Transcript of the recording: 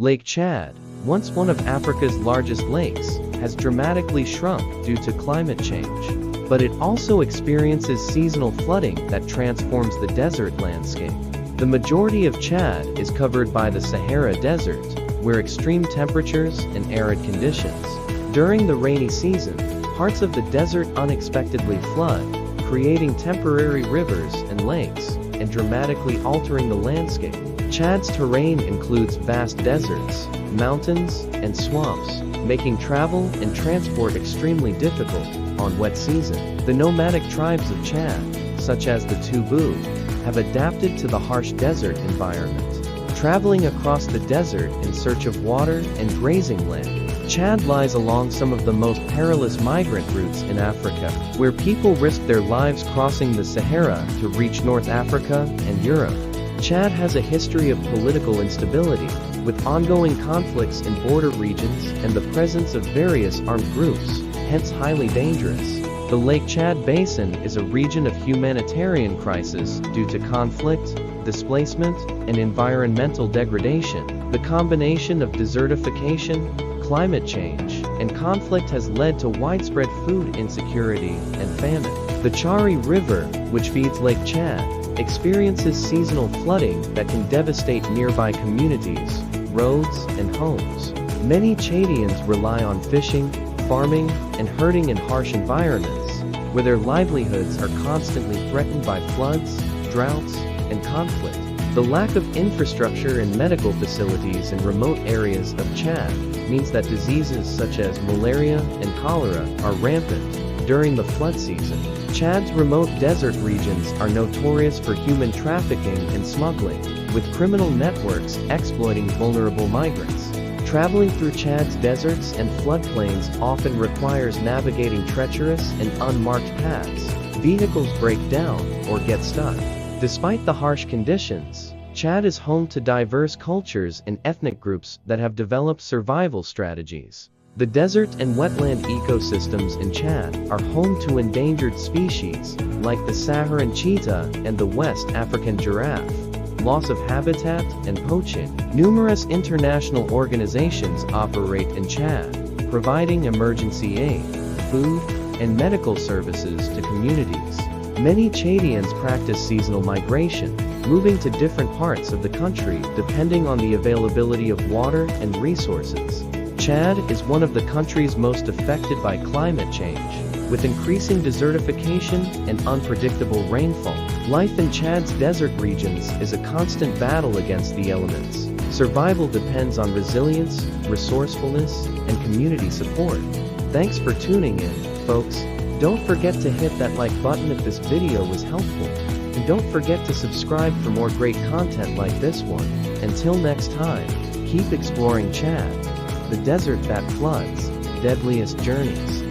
Lake Chad, once one of Africa's largest lakes, has dramatically shrunk due to climate change. But it also experiences seasonal flooding that transforms the desert landscape. The majority of Chad is covered by the Sahara Desert, where extreme temperatures and arid conditions. During the rainy season, parts of the desert unexpectedly flood, creating temporary rivers and lakes, and dramatically altering the landscape. Chad's terrain includes vast deserts, mountains, and swamps, making travel and transport extremely difficult on wet season. The nomadic tribes of Chad, such as the Tubu, have adapted to the harsh desert environment, traveling across the desert in search of water and grazing land. Chad lies along some of the most perilous migrant routes in Africa, where people risk their lives crossing the Sahara to reach North Africa and Europe. Chad has a history of political instability, with ongoing conflicts in border regions and the presence of various armed groups, hence highly dangerous. The Lake Chad Basin is a region of humanitarian crisis due to conflict, displacement, and environmental degradation. The combination of desertification, climate change, and conflict has led to widespread food insecurity and famine. The Chari River, which feeds Lake Chad, experiences seasonal flooding that can devastate nearby communities, roads, and homes. Many Chadians rely on fishing, farming, and herding in harsh environments, where their livelihoods are constantly threatened by floods, droughts, and conflict. The lack of infrastructure and medical facilities in remote areas of Chad means that diseases such as malaria and cholera are rampant during the flood season. Chad's remote desert regions are notorious for human trafficking and smuggling, with criminal networks exploiting vulnerable migrants. Traveling through Chad's deserts and floodplains often requires navigating treacherous and unmarked paths. Vehicles break down or get stuck. Despite the harsh conditions, Chad is home to diverse cultures and ethnic groups that have developed survival strategies. The desert and wetland ecosystems in Chad are home to endangered species, like the Saharan cheetah and the West African giraffe. Loss of habitat and poaching. Numerous international organizations operate in Chad, providing emergency aid, food, and medical services to communities. Many Chadians practice seasonal migration, moving to different parts of the country depending on the availability of water and resources. Chad is one of the countries most affected by climate change, with increasing desertification and unpredictable rainfall. Life in Chad's desert regions is a constant battle against the elements. Survival depends on resilience, resourcefulness, and community support. Thanks for tuning in, folks. Don't forget to hit that like button if this video was helpful. And don't forget to subscribe for more great content like this one. Until next time, keep exploring Chad, the desert that floods, deadliest journeys.